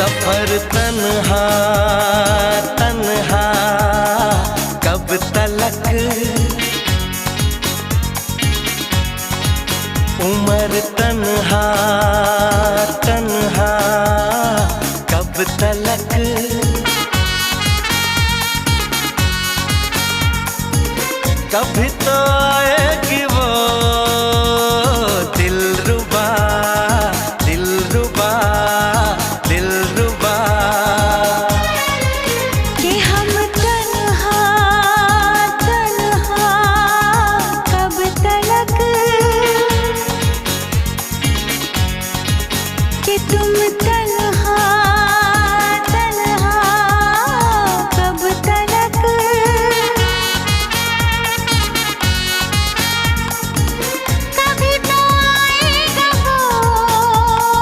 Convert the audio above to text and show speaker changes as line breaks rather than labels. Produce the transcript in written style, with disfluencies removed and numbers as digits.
सफर तन्हा तन्हा कब तलक, उम्र तन्हा तन्हा कब तलक। कभी तो आएगी वो दिलरुबा दिलरुबा दिलरुबा,
कि हम तन्हा तन्हा कब तलक, कि तुम